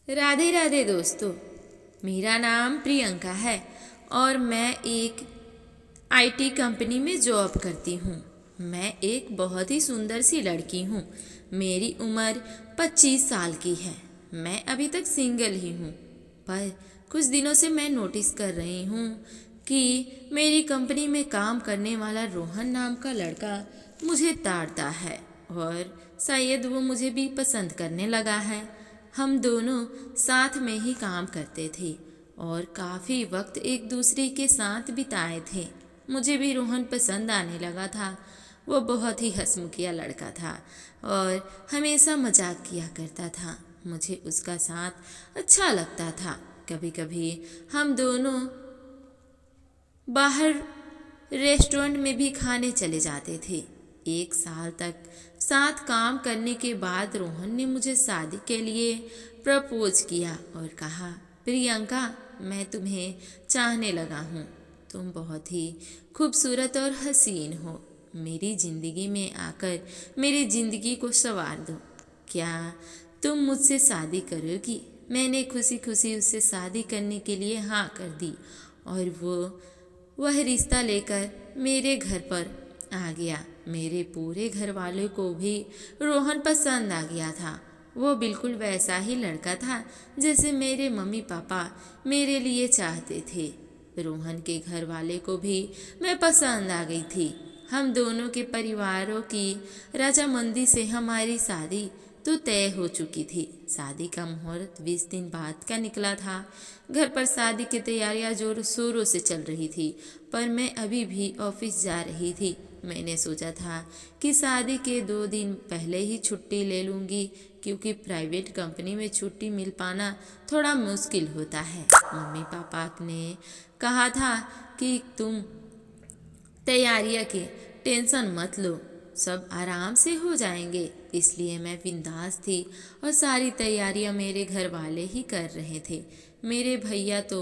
राधे राधे दोस्तों। मेरा नाम प्रियंका है और मैं एक आईटी कंपनी में जॉब करती हूँ। मैं एक बहुत ही सुंदर सी लड़की हूँ। मेरी उम्र 25 साल की है। मैं अभी तक सिंगल ही हूँ, पर कुछ दिनों से मैं नोटिस कर रही हूँ कि मेरी कंपनी में काम करने वाला रोहन नाम का लड़का मुझे ताड़ता है और शायद वो मुझे भी पसंद करने लगा है। हम दोनों साथ में ही काम करते थे और काफ़ी वक्त एक दूसरे के साथ बिताए थे। मुझे भी रोहन पसंद आने लगा था। वो बहुत ही हंसमुखिया लड़का था और हमेशा मजाक किया करता था। मुझे उसका साथ अच्छा लगता था। कभी कभी हम दोनों बाहर रेस्टोरेंट में भी खाने चले जाते थे। 1 साल तक साथ काम करने के बाद रोहन ने मुझे शादी के लिए प्रपोज किया और कहा, प्रियंका, मैं तुम्हें चाहने लगा हूँ। तुम बहुत ही खूबसूरत और हसीन हो। मेरी ज़िंदगी में आकर मेरी ज़िंदगी को संवार दो। क्या तुम मुझसे शादी करोगी? मैंने खुशी खुशी उससे शादी करने के लिए हाँ कर दी और वह रिश्ता लेकर मेरे घर पर आ गया। मेरे पूरे घर वालों को भी रोहन पसंद आ गया था। वो बिल्कुल वैसा ही लड़का था जैसे मेरे मम्मी पापा मेरे लिए चाहते थे। रोहन के घर वाले को भी मैं पसंद आ गई थी। हम दोनों के परिवारों की रजामंदी से हमारी शादी तो तय हो चुकी थी। शादी का मुहूर्त 20 दिन बाद का निकला था। घर पर शादी की तैयारियां जोरों शोरों से चल रही थी, पर मैं अभी भी ऑफिस जा रही थी। मैंने सोचा था कि शादी के 2 दिन पहले ही छुट्टी ले लूँगी, क्योंकि प्राइवेट कंपनी में छुट्टी मिल पाना थोड़ा मुश्किल होता है। मम्मी पापा ने कहा था कि तुम तैयारियां की टेंशन मत लो, सब आराम से हो जाएंगे। इसलिए मैं बिंदास थी और सारी तैयारियां मेरे घर वाले ही कर रहे थे। मेरे भैया तो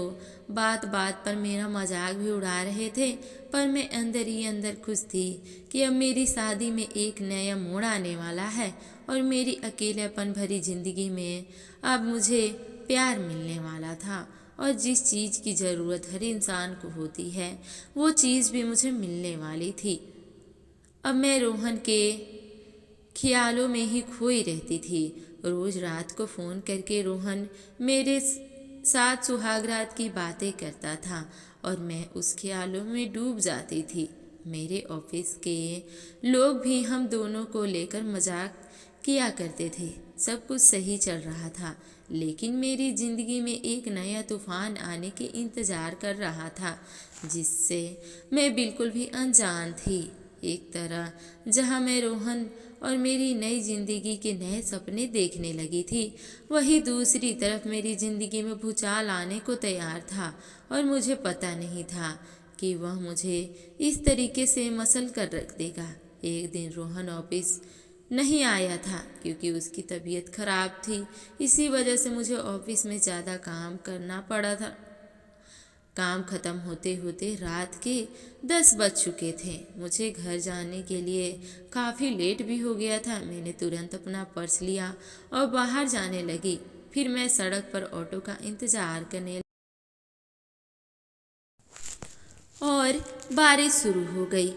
बात बात पर मेरा मजाक भी उड़ा रहे थे, पर मैं अंदर ही अंदर खुश थी कि अब मेरी शादी में एक नया मोड़ आने वाला है और मेरी अकेलेपन भरी जिंदगी में अब मुझे प्यार मिलने वाला था। और जिस चीज़ की ज़रूरत हर इंसान को होती है, वो चीज़ भी मुझे मिलने वाली थी। अब मैं रोहन के ख्यालों में ही खोई रहती थी। रोज रात को फ़ोन करके रोहन मेरे साथ सुहागरात की बातें करता था और मैं उस ख्यालों में डूब जाती थी। मेरे ऑफिस के लोग भी हम दोनों को लेकर मजाक किया करते थे। सब कुछ सही चल रहा था, लेकिन मेरी ज़िंदगी में एक नया तूफान आने के इंतज़ार कर रहा था, जिससे मैं बिल्कुल भी अनजान थी। एक तरह जहाँ मैं रोहन और मेरी नई ज़िंदगी के नए सपने देखने लगी थी, वही दूसरी तरफ मेरी ज़िंदगी में भूचाल आने को तैयार था और मुझे पता नहीं था कि वह मुझे इस तरीके से मसल कर रख देगा। एक दिन रोहन ऑफिस नहीं आया था क्योंकि उसकी तबीयत खराब थी। इसी वजह से मुझे ऑफिस में ज़्यादा काम करना पड़ा था। काम खत्म होते होते रात के 10 बज चुके थे। मुझे घर जाने के लिए काफ़ी लेट भी हो गया था। मैंने तुरंत अपना पर्स लिया और बाहर जाने लगी। फिर मैं सड़क पर ऑटो का इंतज़ार करने और बारिश शुरू हो गई।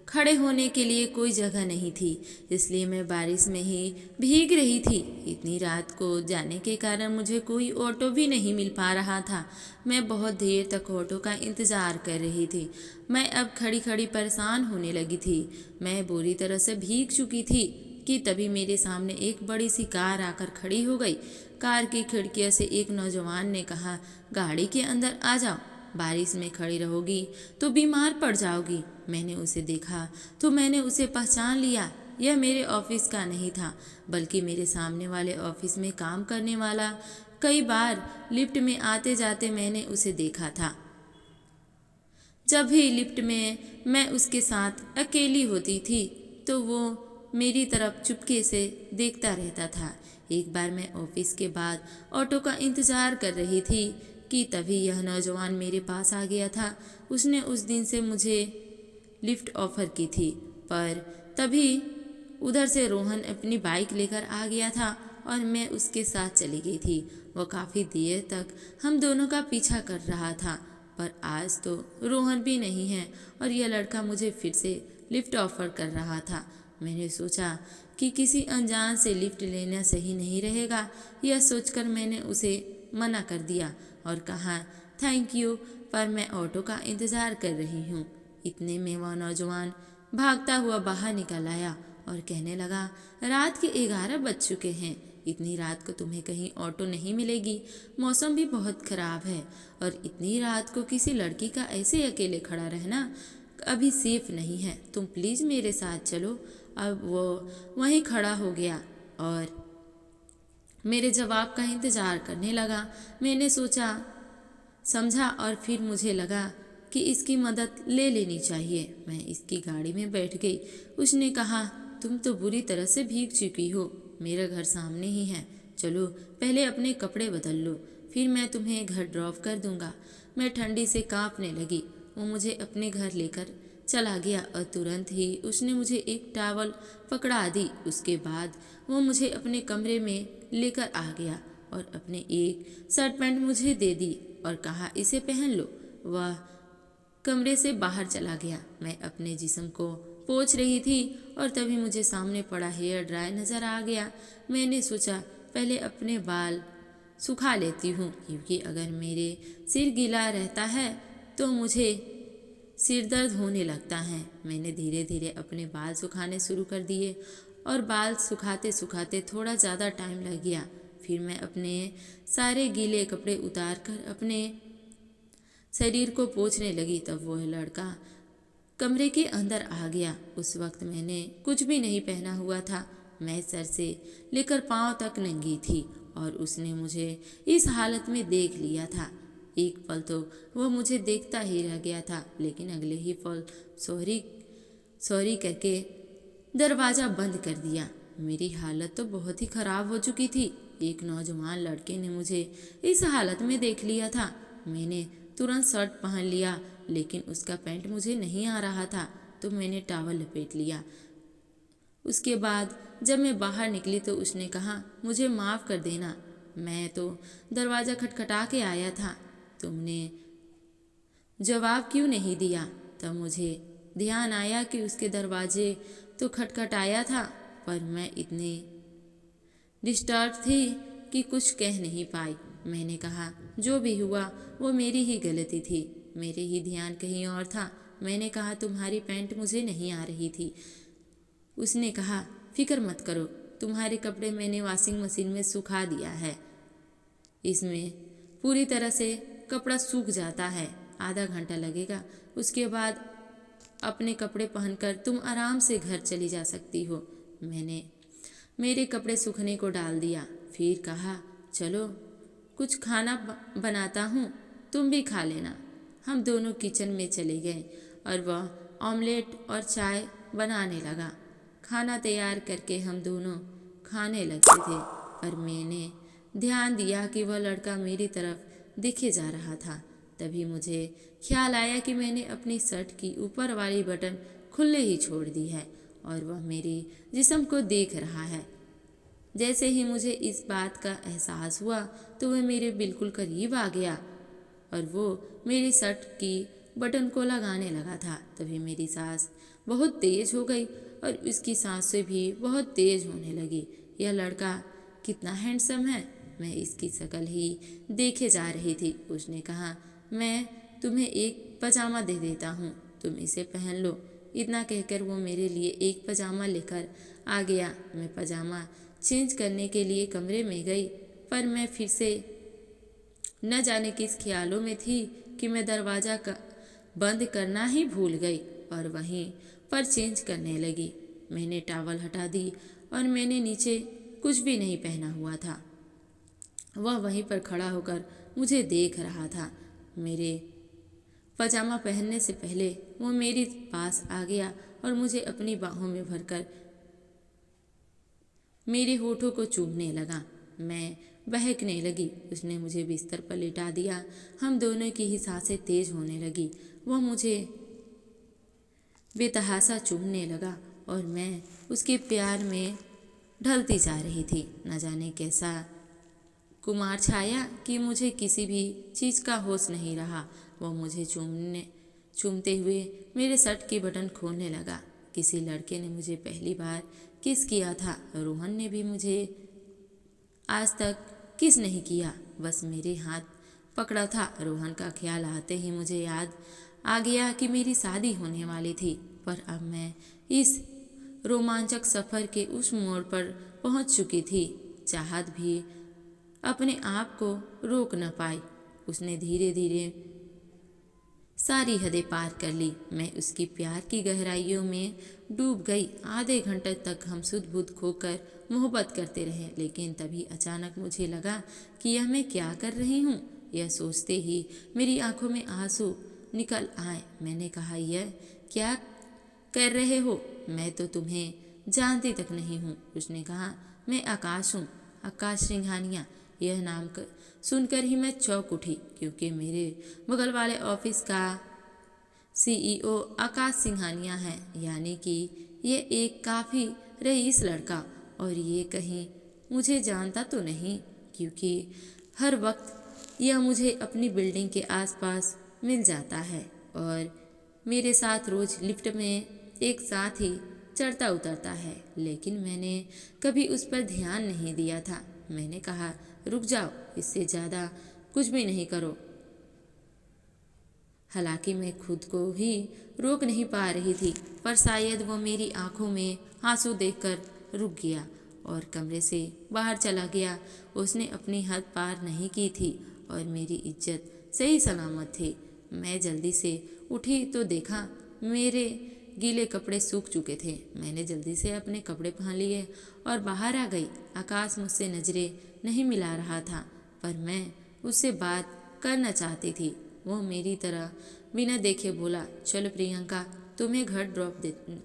खड़े होने के लिए कोई जगह नहीं थी, इसलिए मैं बारिश में ही भीग रही थी। इतनी रात को जाने के कारण मुझे कोई ऑटो भी नहीं मिल पा रहा था। मैं बहुत देर तक ऑटो का इंतज़ार कर रही थी। मैं अब खड़ी खड़ी परेशान होने लगी थी। मैं बुरी तरह से भीग चुकी थी कि तभी मेरे सामने एक बड़ी सी कार आकर खड़ी हो गई। कार की खिड़कियों से एक नौजवान ने कहा, गाड़ी के अंदर आ जाओ, बारिश में खड़ी रहोगी तो बीमार पड़ जाओगी। मैंने उसे देखा तो मैंने उसे पहचान लिया। यह मेरे ऑफिस का नहीं था, बल्कि मेरे सामने वाले ऑफिस में काम करने वाला। कई बार लिफ्ट में आते जाते मैंने उसे देखा था। जब भी लिफ्ट में मैं उसके साथ अकेली होती थी तो वो मेरी तरफ चुपके से देखता रहता था। एक बार मैं ऑफिस के बाद ऑटो का इंतज़ार कर रही थी कि तभी यह नौजवान मेरे पास आ गया था। उसने उस दिन से मुझे लिफ्ट ऑफ़र की थी, पर तभी उधर से रोहन अपनी बाइक लेकर आ गया था और मैं उसके साथ चली गई थी। वो काफ़ी देर तक हम दोनों का पीछा कर रहा था, पर आज तो रोहन भी नहीं है और यह लड़का मुझे फिर से लिफ्ट ऑफर कर रहा था। मैंने सोचा कि किसी अनजान से लिफ्ट लेना सही नहीं रहेगा। यह सोचकर मैंने उसे मना कर दिया और कहा थैंक यू, पर मैं ऑटो का इंतज़ार कर रही हूँ। इतने में वह नौजवान भागता हुआ बाहर निकल आया और कहने लगा रात के 11 बज चुके हैं। इतनी रात को तुम्हें कहीं ऑटो नहीं मिलेगी, मौसम भी बहुत ख़राब है और इतनी रात को किसी लड़की का ऐसे अकेले खड़ा रहना अभी सेफ नहीं है। तुम प्लीज़ मेरे साथ चलो। अब वो वहीं खड़ा हो गया और मेरे जवाब का इंतज़ार करने लगा। मैंने सोचा समझा और फिर मुझे लगा कि इसकी मदद ले लेनी चाहिए। मैं इसकी गाड़ी में बैठ गई। उसने कहा तुम तो बुरी तरह से भीग चुकी हो, मेरा घर सामने ही है, चलो पहले अपने कपड़े बदल लो, फिर मैं तुम्हें घर ड्रॉप कर दूंगा। मैं ठंडी से कांपने लगी। वो मुझे अपने घर लेकर चला गया और तुरंत ही उसने मुझे एक टॉवल पकड़ा दी। उसके बाद वो मुझे अपने कमरे में लेकर आ गया और अपने एक शर्ट पैंट मुझे दे दी और कहा इसे पहन लो। वह कमरे से बाहर चला गया। मैं अपने जिस्म को पोंछ रही थी और तभी मुझे सामने पड़ा हेयर ड्रायर नज़र आ गया। मैंने सोचा पहले अपने बाल सुखा लेती हूँ, क्योंकि अगर मेरे सिर गीला रहता है तो मुझे सिर दर्द होने लगता है। मैंने धीरे धीरे अपने बाल सुखाने शुरू कर दिए और बाल सुखाते सुखाते थोड़ा ज़्यादा टाइम लग गया। फिर मैं अपने सारे गीले कपड़े उतार कर अपने शरीर को पोंछने लगी। तब वह लड़का कमरे के अंदर आ गया। उस वक्त मैंने कुछ भी नहीं पहना हुआ था। मैं सर से लेकर पांव तक नंगी थी और उसने मुझे इस हालत में देख लिया था। एक पल तो वह मुझे देखता ही रह गया था, लेकिन अगले ही पल सॉरी करके दरवाज़ा बंद कर दिया। मेरी हालत तो बहुत ही ख़राब हो चुकी थी। एक नौजवान लड़के ने मुझे इस हालत में देख लिया था। मैंने तुरंत शर्ट पहन लिया, लेकिन उसका पैंट मुझे नहीं आ रहा था, तो मैंने टॉवल लपेट लिया। उसके बाद जब मैं बाहर निकली तो उसने कहा मुझे माफ़ कर देना, मैं तो दरवाज़ा खटखटा के आया था, तुमने जवाब क्यों नहीं दिया। तब मुझे ध्यान आया कि उसके दरवाजे तो खटखटाया था, पर मैं इतनी डिस्टर्ब थी कि कुछ कह नहीं पाई। मैंने कहा जो भी हुआ वो मेरी ही गलती थी, मेरे ही ध्यान कहीं और था। मैंने कहा तुम्हारी पैंट मुझे नहीं आ रही थी। उसने कहा फिक्र मत करो, तुम्हारे कपड़े मैंने वॉशिंग मशीन में सुखा दिया है, इसमें पूरी तरह से कपड़ा सूख जाता है, आधा घंटा लगेगा। उसके बाद अपने कपड़े पहनकर तुम आराम से घर चली जा सकती हो। मैंने मेरे कपड़े सूखने को डाल दिया, फिर कहा चलो कुछ खाना बनाता हूँ, तुम भी खा लेना। हम दोनों किचन में चले गए और वह ऑमलेट और चाय बनाने लगा। खाना तैयार करके हम दोनों खाने लगे थे, पर मैंने ध्यान दिया कि वह लड़का मेरी तरफ देखे जा रहा था। तभी मुझे ख्याल आया कि मैंने अपनी शर्ट की ऊपर वाली बटन खुले ही छोड़ दी है और वह मेरे जिस्म को देख रहा है। जैसे ही मुझे इस बात का एहसास हुआ तो वह मेरे बिल्कुल करीब आ गया और वो मेरी शर्ट की बटन को लगाने लगा था। तभी मेरी सांस बहुत तेज़ हो गई और उसकी सांसें भी बहुत तेज़ होने लगी। यह लड़का कितना हैंडसम है, मैं इसकी शक्ल ही देखे जा रही थी। उसने कहा मैं तुम्हें एक पजामा दे देता हूँ, तुम इसे पहन लो। इतना कहकर वो मेरे लिए एक पजामा लेकर आ गया। मैं पजामा चेंज करने के लिए कमरे में गई, पर मैं फिर से न जाने किस ख्यालों में थी कि मैं दरवाज़ा बंद करना ही भूल गई और वहीं पर चेंज करने लगी। मैंने टॉवल हटा दी और मैंने नीचे कुछ भी नहीं पहना हुआ था। वह वहीं पर खड़ा होकर मुझे देख रहा था। मेरे पजामा पहनने से पहले वो मेरे पास आ गया और मुझे अपनी बाहों में भरकर मेरे होठों को चूमने लगा। मैं बहकने लगी। उसने मुझे बिस्तर पर लिटा दिया। हम दोनों की ही सांसें तेज होने लगी। वह मुझे बेतहाशा चूमने लगा और मैं उसके प्यार में ढलती जा रही थी। न जाने कैसा कुमार छाया कि मुझे किसी भी चीज़ का होश नहीं रहा। वह मुझे चूमते हुए मेरे शर्ट की बटन खोलने लगा। किसी लड़के ने मुझे पहली बार किस किया था। रोहन ने भी मुझे आज तक किस नहीं किया, बस मेरे हाथ पकड़ा था। रोहन का ख्याल आते ही मुझे याद आ गया कि मेरी शादी होने वाली थी। पर अब मैं इस रोमांचक सफ़र के उस मोड़ पर पहुंच चुकी थी। चाहत भी अपने आप को रोक न पाई। उसने धीरे धीरे सारी हदें पार कर ली। मैं उसकी प्यार की गहराइयों में डूब गई। आधे घंटे तक हम सुध बुध खोकर मोहब्बत करते रहे, लेकिन तभी अचानक मुझे लगा कि यह मैं क्या कर रही हूँ। यह सोचते ही मेरी आंखों में आंसू निकल आए। मैंने कहा, यह क्या कर रहे हो? मैं तो तुम्हें जानती तक नहीं हूँ। उसने कहा, मैं आकाश हूँ, आकाश सिंघानिया। यह नाम सुनकर ही मैं चौंक उठी, क्योंकि मेरे बगल वाले ऑफिस का सीईओ आकाश सिंघानिया है। यानी कि ये एक काफ़ी रईस लड़का। और ये कहीं मुझे जानता तो नहीं, क्योंकि हर वक्त यह मुझे अपनी बिल्डिंग के आसपास मिल जाता है और मेरे साथ रोज़ लिफ्ट में एक साथ ही चढ़ता उतरता है। लेकिन मैंने कभी उस पर ध्यान नहीं दिया था। मैंने कहा, रुक जाओ, इससे ज़्यादा कुछ भी नहीं करो। हालांकि मैं खुद को ही रोक नहीं पा रही थी, पर शायद वो मेरी आंखों में आंसू देखकर रुक गया और कमरे से बाहर चला गया। उसने अपनी हद पार नहीं की थी और मेरी इज्जत सही सलामत थी। मैं जल्दी से उठी तो देखा मेरे गीले कपड़े सूख चुके थे। मैंने जल्दी से अपने कपड़े पहन लिए और बाहर आ गई। आकाश मुझसे नजरें नहीं मिला रहा था, पर मैं उससे बात करना चाहती थी। वो मेरी तरह बिना देखे बोला, चलो प्रियंका, तुम्हें घर ड्रॉप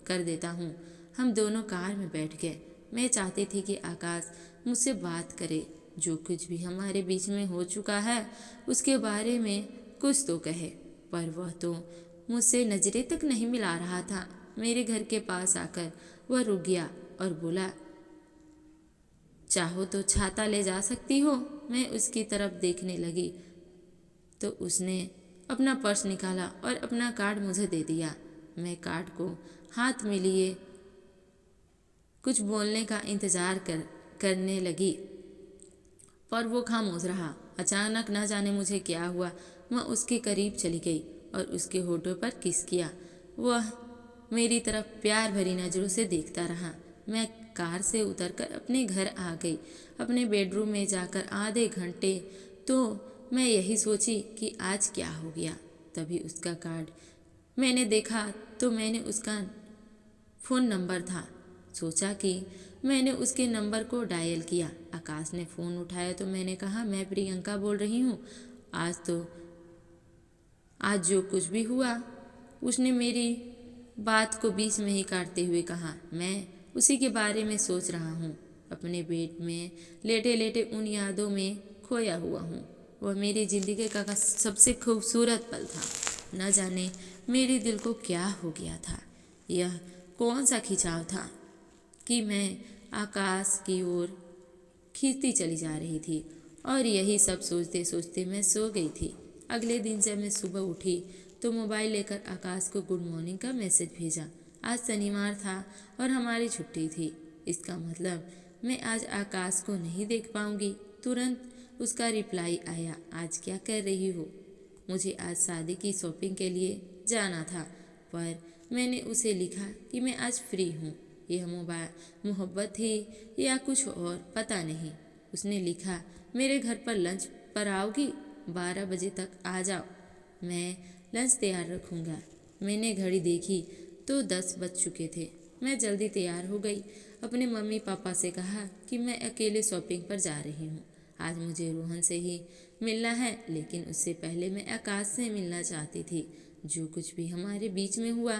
कर देता हूँ। हम दोनों कार में बैठ गए। मैं चाहती थी कि आकाश मुझसे बात करे, जो कुछ भी हमारे बीच में हो चुका है उसके बारे में कुछ तो कहे, पर वह तो मुझसे नजरें तक नहीं मिला रहा था। मेरे घर के पास आकर वह रुक गया और बोला, चाहो तो छाता ले जा सकती हो। मैं उसकी तरफ देखने लगी तो उसने अपना पर्स निकाला और अपना कार्ड मुझे दे दिया। मैं कार्ड को हाथ में लिए कुछ बोलने का इंतज़ार करने लगी, पर वो खामोश रहा। अचानक न जाने मुझे क्या हुआ, मैं उसके करीब चली गई और उसके होठों पर किस किया। वह मेरी तरफ प्यार भरी नज़रों से देखता रहा। मैं कार से उतरकर अपने घर आ गई। अपने बेडरूम में जाकर आधे घंटे तो मैं यही सोची कि आज क्या हो गया। तभी उसका कार्ड मैंने देखा तो मैंने उसका फ़ोन नंबर था। सोचा कि मैंने उसके नंबर को डायल किया। आकाश ने फ़ोन उठाया तो मैंने कहा, मैं प्रियंका बोल रही हूँ। आज जो कुछ भी हुआ, उसने मेरी बात को बीच में ही काटते हुए कहा, मैं उसी के बारे में सोच रहा हूँ। अपने बेड में लेटे लेटे उन यादों में खोया हुआ हूँ। वह मेरी ज़िंदगी का सबसे खूबसूरत पल था। न जाने मेरे दिल को क्या हो गया था। यह कौन सा खिंचाव था कि मैं आकाश की ओर खींचती चली जा रही थी। और यही सब सोचते सोचते मैं सो गई थी। अगले दिन जब मैं सुबह उठी तो मोबाइल लेकर आकाश को गुड मॉर्निंग का मैसेज भेजा। आज शनिवार था और हमारी छुट्टी थी। इसका मतलब मैं आज आकाश को नहीं देख पाऊंगी। तुरंत उसका रिप्लाई आया, आज क्या कर रही हो? मुझे आज शादी की शॉपिंग के लिए जाना था, पर मैंने उसे लिखा कि मैं आज फ्री हूँ। यह मोहब्बत थी या कुछ और, पता नहीं। उसने लिखा, मेरे घर पर लंच पर आओगी? 12 बजे तक आ जाओ, मैं लंच तैयार रखूँगा। मैंने घड़ी देखी तो 10 बज चुके थे। मैं जल्दी तैयार हो गई। अपने मम्मी पापा से कहा कि मैं अकेले शॉपिंग पर जा रही हूँ। आज मुझे रोहन से ही मिलना है, लेकिन उससे पहले मैं आकाश से मिलना चाहती थी। जो कुछ भी हमारे बीच में हुआ,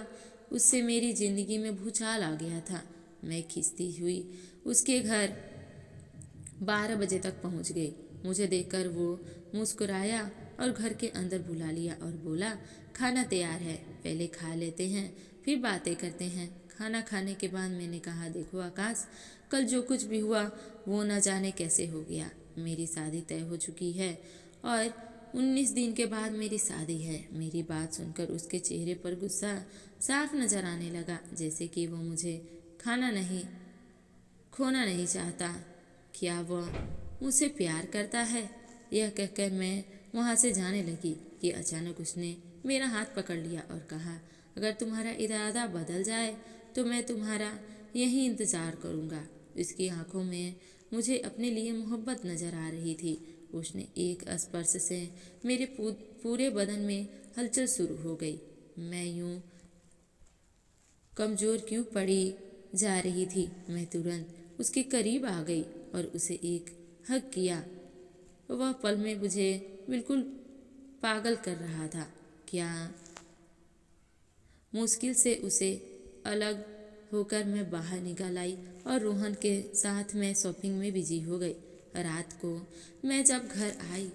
उससे मेरी ज़िंदगी में भूचाल आ गया था। मैं खिंचती हुई उसके घर 12 बजे तक पहुंच गई। मुझे देखकर वो मुस्कुराया और घर के अंदर बुला लिया और बोला, खाना तैयार है, पहले खा लेते हैं फिर बातें करते हैं। खाना खाने के बाद मैंने कहा, देखो आकाश, कल जो कुछ भी हुआ वो न जाने कैसे हो गया। मेरी शादी तय हो चुकी है और 19 दिन के बाद मेरी शादी है। मेरी बात सुनकर उसके चेहरे पर गुस्सा साफ नजर आने लगा, जैसे कि वो मुझे खोना नहीं चाहता। क्या वह मुझसे प्यार करता है? यह कहकर मैं वहाँ से जाने लगी कि अचानक उसने मेरा हाथ पकड़ लिया और कहा, अगर तुम्हारा इरादा बदल जाए तो मैं तुम्हारा यहीं इंतज़ार करूँगा। उसकी आंखों में मुझे अपने लिए मोहब्बत नज़र आ रही थी। उसने एक स्पर्श से मेरे पूरे बदन में हलचल शुरू हो गई। मैं यूं कमज़ोर क्यों पड़ी जा रही थी। मैं तुरंत उसके करीब आ गई और उसे एक हग किया। वह पल में मुझे बिल्कुल पागल कर रहा था। क्या मुश्किल से उसे अलग होकर मैं बाहर निकल आई और रोहन के साथ मैं शॉपिंग में बिजी हो गई। रात को मैं जब घर आई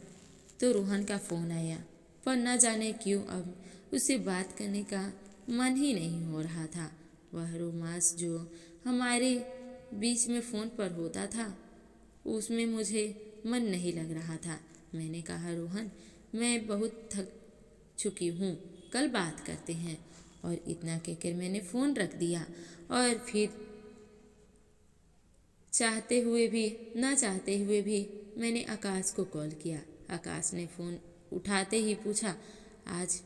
तो रोहन का फ़ोन आया, पर न जाने क्यों अब उससे बात करने का मन ही नहीं हो रहा था। वह रोमांस जो हमारे बीच में फ़ोन पर होता था उसमें मुझे मन नहीं लग रहा था। मैंने कहा, रोहन मैं बहुत थक चुकी हूँ, कल बात करते हैं। और इतना कहकर मैंने फ़ोन रख दिया और फिर चाहते हुए भी ना चाहते हुए भी मैंने आकाश को कॉल किया। आकाश ने फ़ोन उठाते ही पूछा, आज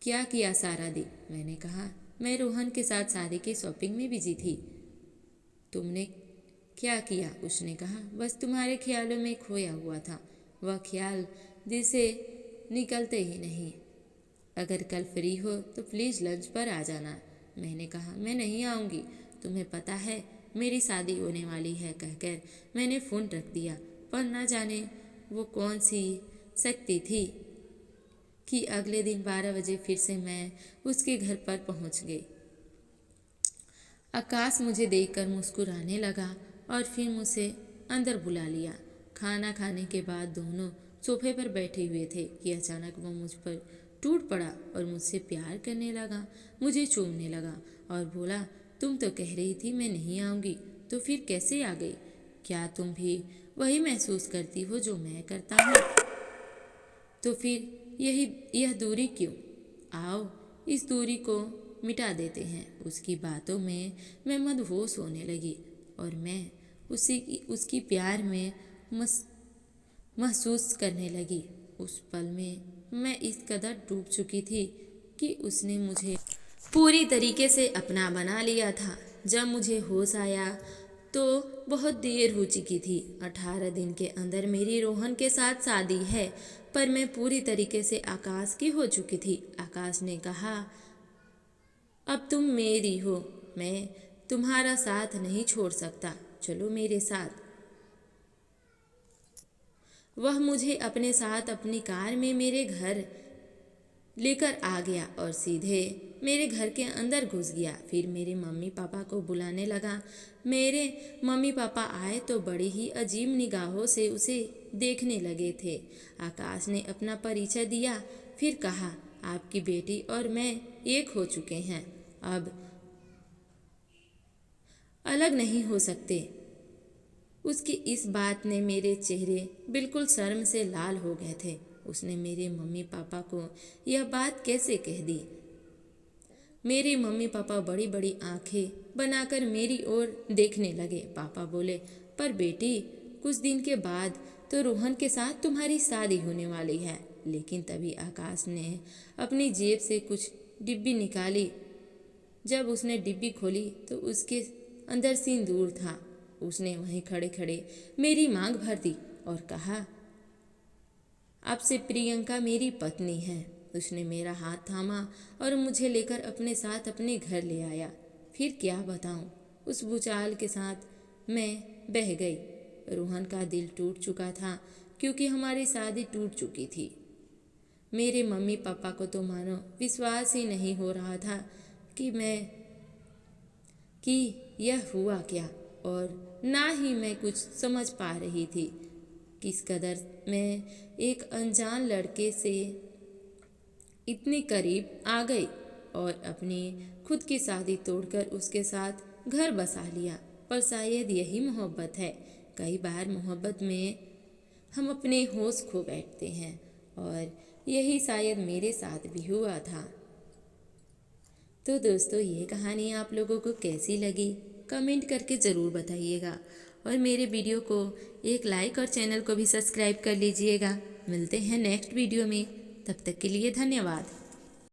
क्या किया सारा दिन? मैंने कहा, मैं रोहन के साथ शादी की शॉपिंग में बिजी थी। तुमने क्या किया? उसने कहा, बस तुम्हारे ख्यालों में खोया हुआ था। वह ख्याल दिल से निकलते ही नहीं। अगर कल फ्री हो तो प्लीज़ लंच पर आ जाना। मैंने कहा, मैं नहीं आऊँगी, तुम्हें पता है मेरी शादी होने वाली है। कहकर मैंने फ़ोन रख दिया। पर न जाने वो कौन सी शक्ति थी कि अगले दिन 12 बजे फिर से मैं उसके घर पर पहुंच गई। आकाश मुझे देखकर मुस्कुराने लगा और फिर मुझे अंदर बुला लिया। खाना खाने के बाद दोनों सोफे पर बैठे हुए थे कि अचानक वो मुझ पर टूट पड़ा और मुझसे प्यार करने लगा। मुझे चूमने लगा और बोला, तुम तो कह रही थी मैं नहीं आऊँगी, तो फिर कैसे आ गई? क्या तुम भी वही महसूस करती हो जो मैं करता हूँ? तो फिर यह दूरी क्यों? आओ इस दूरी को मिटा देते हैं। उसकी बातों में मैं मदहोश होने लगी और मैं उसकी प्यार में महसूस करने लगी। उस पल में मैं इस कदर डूब चुकी थी कि उसने मुझे पूरी तरीके से अपना बना लिया था। जब मुझे होश आया तो बहुत देर हो चुकी थी। 18 दिन के अंदर मेरी रोहन के साथ शादी है, पर मैं पूरी तरीके से आकाश की हो चुकी थी। आकाश ने कहा, अब तुम मेरी हो, मैं तुम्हारा साथ नहीं छोड़ सकता, चलो मेरे साथ। वह मुझे अपने साथ अपनी कार में मेरे घर लेकर आ गया और सीधे मेरे घर के अंदर घुस गया। फिर मेरे मम्मी पापा को बुलाने लगा। मेरे मम्मी पापा आए तो बड़ी ही अजीब निगाहों से उसे देखने लगे थे। आकाश ने अपना परिचय दिया, फिर कहा, आपकी बेटी और मैं एक हो चुके हैं, अब अलग नहीं हो सकते। उसकी इस बात ने मेरे चेहरे बिल्कुल शर्म से लाल हो गए थे। उसने मेरे मम्मी पापा को यह बात कैसे कह दी? मेरे मम्मी पापा बड़ी बड़ी आंखें बनाकर मेरी ओर देखने लगे। पापा बोले, पर बेटी कुछ दिन के बाद तो रोहन के साथ तुम्हारी शादी होने वाली है। लेकिन तभी आकाश ने अपनी जेब से कुछ डिब्बी निकाली। जब उसने डिब्बी खोली तो उसके अंदर सिंदूर था। उसने वहीं खड़े खड़े मेरी मांग भर दी और कहा, अब से प्रियंका मेरी पत्नी है। उसने मेरा हाथ थामा और मुझे लेकर अपने साथ अपने घर ले आया। फिर क्या बताऊं, उस भूचाल के साथ मैं बह गई। रोहन का दिल टूट चुका था क्योंकि हमारी शादी टूट चुकी थी। मेरे मम्मी पापा को तो मानो विश्वास ही नहीं हो रहा था कि यह हुआ क्या, और ना ही मैं कुछ समझ पा रही थी किस कदर मैं एक अनजान लड़के से इतनी करीब आ गई और अपनी खुद की शादी तोड़कर उसके साथ घर बसा लिया। और शायद यही मोहब्बत है। कई बार मोहब्बत में हम अपने होश खो बैठते हैं और यही शायद मेरे साथ भी हुआ था। तो दोस्तों, ये कहानी आप लोगों को कैसी लगी कमेंट करके ज़रूर बताइएगा और मेरे वीडियो को एक लाइक और चैनल को भी सब्सक्राइब कर लीजिएगा। मिलते हैं नेक्स्ट वीडियो में, तब तक के लिए धन्यवाद।